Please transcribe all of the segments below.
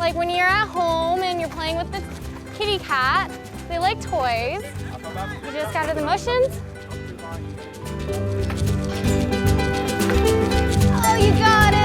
Like when you're at home and you're playing with the kitty cat, they like toys. You just gotta the motions. Oh, you got it.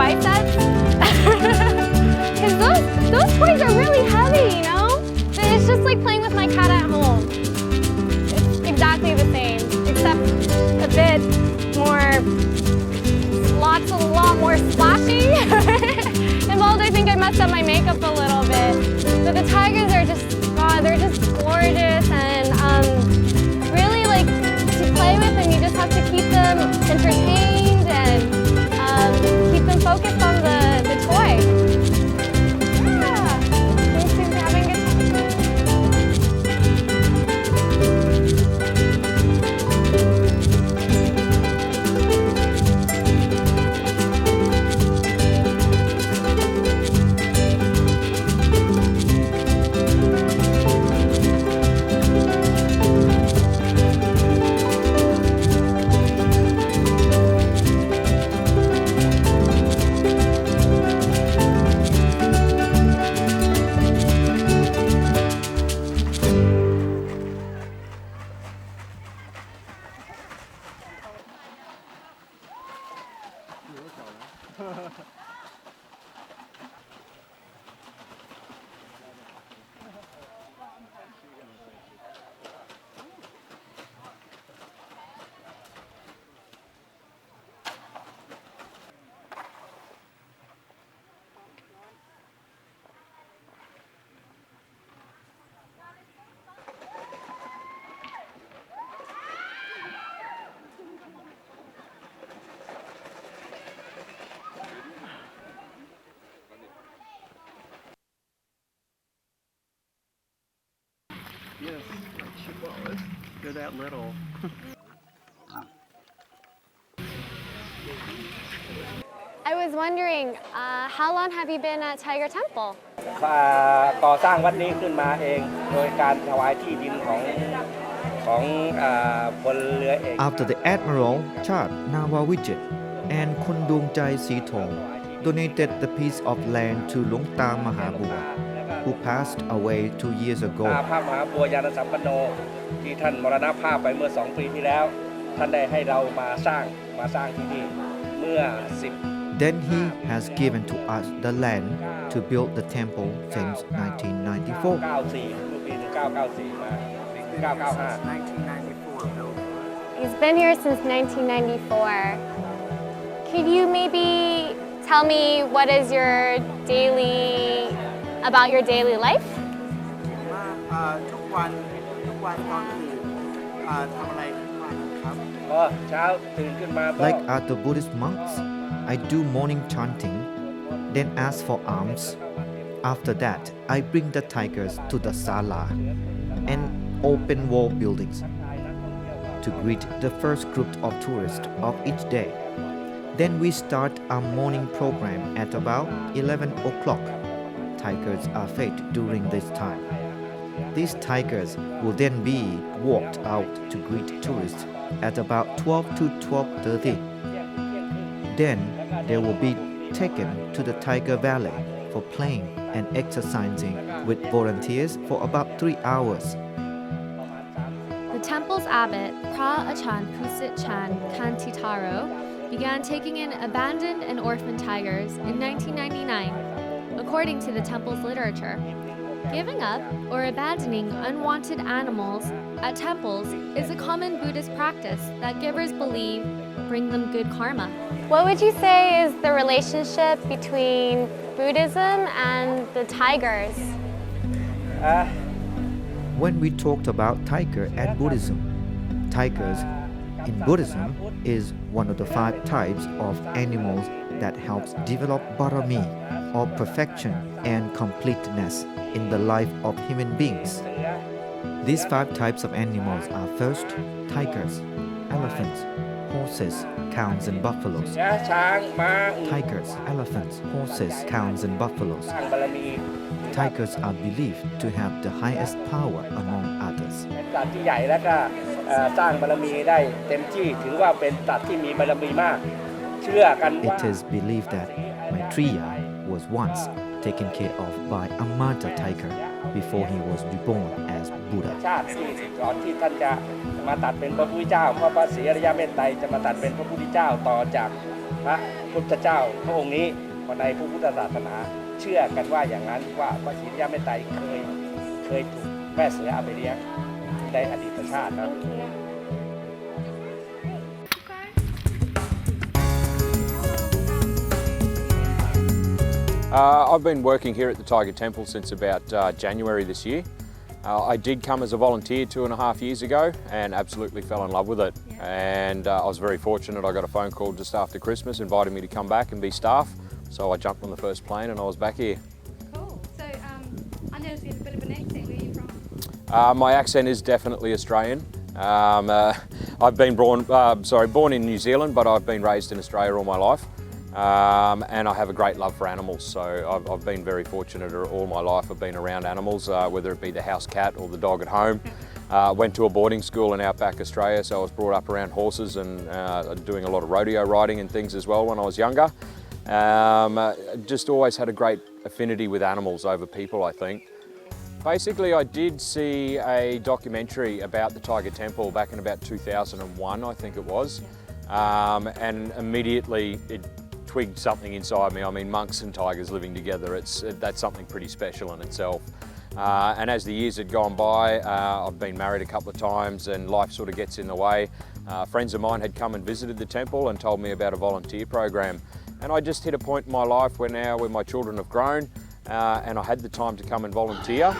Biceps because those toys are really heavy, you know? It's just like playing with my cat at home. It's exactly the same, except a bit more, a lot more splashing involved. I think I messed up my makeup a little bit. But the tigers are just, God, they're just gorgeous and really like to play with them. You just have to keep them entertained and keep them focused on the toy. Yeah, they seem to be having a good Yes, like chihuahuas. They're that little. I was wondering, how long have you been at Tiger Temple? ก่อสร้างวัดนี้ขึ้นมาเองโดยการถวายที่ดินของพลเรือเอก After the Admiral Chad Nov26 and Kundungchai Sithong donated the piece of land to Lung Ta Mahabua, who passed away 2 years ago. พระมหาบัวยานสัมปันโนที่ท่านมรณภาพไปเมื่อ2 ปีที่แล้วท่านได้ให้เรามาสร้างที่นี่เมื่อ10 Then he has given to us the land to build the temple since 1994. 94ปี1994มา1995 He's been here since 1994. Could you maybe tell me what is about your daily life? ทุกวันตอนตื่นทำอะไรทุกวันครับ เช้าตื่นขึ้นมา Like other Buddhist monks, I do morning chanting, then ask for alms. After that, I bring the tigers to the sala and open wall buildings to greet the first group of tourists of each day. Then we start our morning program at about 11 o'clock. Tigers are fed during this time. These tigers will then be walked out to greet tourists at about 12 to 12:30. Then there will be taken to the Tiger Valley for playing and exercising with volunteers for about 3 hours. The temple's abbot, Pra Achan Pusit Chan Kantitaro, began taking in abandoned and orphaned tigers in 1999, according to the temple's literature. Giving up or abandoning unwanted animals at temples is a common Buddhist practice that givers believe bring them good karma. What would you say is the relationship between Buddhism and the tigers? When we talked about tiger and Buddhism, tigers in Buddhism is one of the 5 types of animals that helps develop barami or perfection and completeness in the life of human beings. These 5 types of animals are first, tigers, elephants, horses, cows and buffaloes. ช้างม้า Tigers, elephants, horses, cows and buffaloes. สร้างบารมี Tigers are believed to have the highest power among others. เป็นสัตว์ที่ใหญ่แล้วก็สร้างบารมีได้เต็มที่ถือว่าเป็นสัตว์ที่มีบารมีมาก เชื่อกันว่า It is believed that Maitreya was once taken care of by a mother tiger before he was reborn as Buddha. ชาติที่ก่อนที่ท่านจะมาตัดเป็นพระพุทธเจ้าเพราะพระศรีอริยเมตไตรจะมาตัดเป็นพระพุทธเจ้าต่อจากพระพุทธเจ้าพระองค์นี้ในพระพุทธศาสนาเชื่อกันว่าอย่างนั้นว่าพระศรีอริยเมตไตรเคยถูกแม่เสือเอาไปเลี้ยงในอดีตชาตินะ I've been working here at the Tiger Temple since about January this year. I did come as a volunteer 2.5 years ago and absolutely fell in love with it. And I was very fortunate. I got a phone call just after Christmas inviting me to come back and be staff. So I jumped on the first plane and I was back here. Cool. So I noticed you have a bit of an accent. Where are you from? My accent is definitely Australian. I've been born in New Zealand, but I've been raised in Australia all my life. And I have a great love for animals, so I've been very fortunate all my life. I've been around animals, whether it be the house cat or the dog at home. Went to a boarding school in outback Australia, so I was brought up around horses and doing a lot of rodeo riding and things as well when I was younger. Just always had a great affinity with animals over people, I think. Basically, I did see a documentary about the Tiger Temple back in about 2001, I think it was, and immediately it twigged something inside me. I mean, monks and tigers living together, that's something pretty special in itself. And as the years had gone by, I've been married a couple of times and life sort of gets in the way. Friends of mine had come and visited the temple and told me about a volunteer program. And I just hit a point in my life where now my children have grown and I had the time to come and volunteer.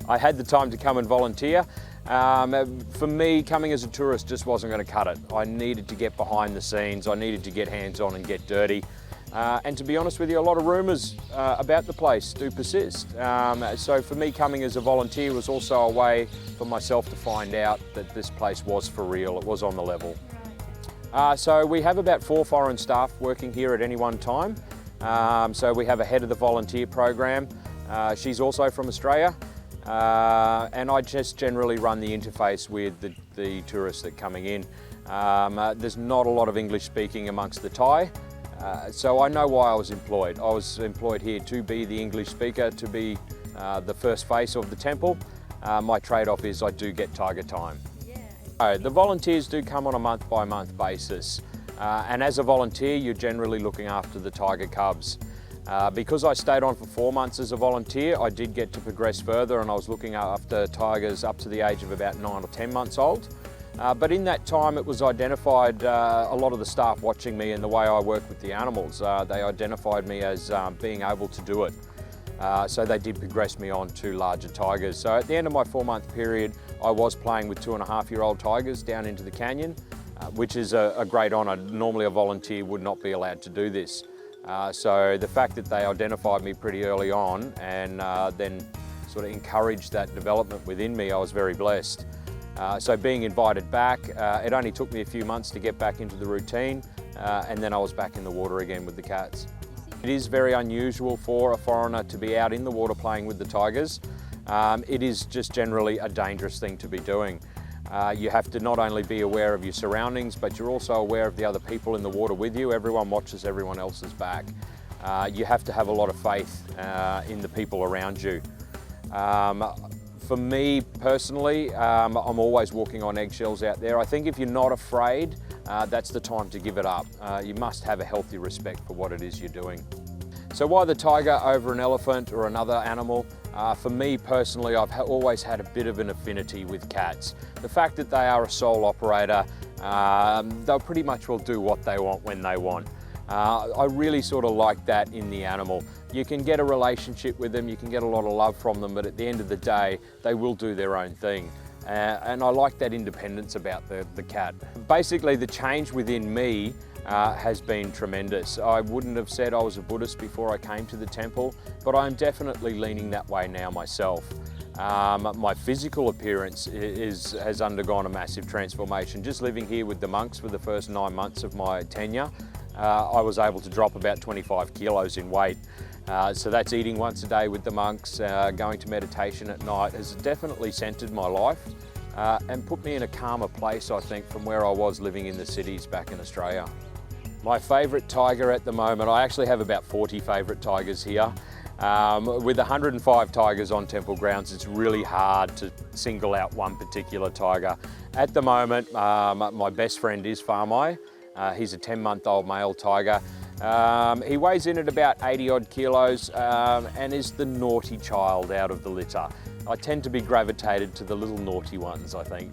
I had the time to come and volunteer. For me, coming as a tourist just wasn't going to cut it. I needed to get behind the scenes, I needed to get hands-on and get dirty. And to be honest with you, a lot of rumours about the place do persist. So for me, coming as a volunteer was also a way for myself to find out that this place was for real, it was on the level. So we have about 4 foreign staff working here at any one time. So we have a head of the volunteer program. She's also from Australia. And I just generally run the interface with the tourists that are coming in. There's not a lot of English speaking amongst the Thai, so I know why I was employed. I was employed here to be the English speaker, to be the first face of the temple. My trade-off is I do get tiger time. The volunteers do come on a month-by-month basis, and as a volunteer you're generally looking after the tiger cubs. Because I stayed on for 4 months as a volunteer, I did get to progress further and I was looking after tigers up to the age of about 9 or 10 months old. But in that time it was identified, a lot of the staff watching me and the way I work with the animals, they identified me as being able to do it. So they did progress me on to larger tigers. So at the end of my 4-month period, I was playing with 2.5-year-old tigers down into the canyon, which is a great honour. Normally a volunteer would not be allowed to do this. So the fact that they identified me pretty early on and then sort of encouraged that development within me, I was very blessed. So being invited back, it only took me a few months to get back into the routine and then I was back in the water again with the cats. It is very unusual for a foreigner to be out in the water playing with the tigers. It is just generally a dangerous thing to be doing. You have to not only be aware of your surroundings, but you're also aware of the other people in the water with you. Everyone watches everyone else's back. You have to have a lot of faith in the people around you. For me personally, I'm always walking on eggshells out there. I think if you're not afraid, that's the time to give it up. You must have a healthy respect for what it is you're doing. So why the tiger over an elephant or another animal? For me personally, I've always had a bit of an affinity with cats. The fact that they are a sole operator, they'll pretty much will do what they want when they want. I really sort of like that in the animal. You can get a relationship with them, you can get a lot of love from them, but at the end of the day, they will do their own thing. And I like that independence about the cat. Basically, the change within me has been tremendous. I wouldn't have said I was a Buddhist before I came to the temple, but I'm definitely leaning that way now myself. My physical appearance has undergone a massive transformation. Just living here with the monks for the first 9 months of my tenure, I was able to drop about 25 kilos in weight. So that's eating once a day with the monks, going to meditation at night has definitely centered my life and put me in a calmer place, I think, from where I was living in the cities back in Australia. My favourite tiger at the moment, I actually have about 40 favourite tigers here. With 105 tigers on temple grounds, it's really hard to single out one particular tiger. At the moment, my best friend is Farmai. He's a 10-month-old male tiger. He weighs in at about 80 odd kilos and is the naughty child out of the litter. I tend to be gravitated to the little naughty ones, I think.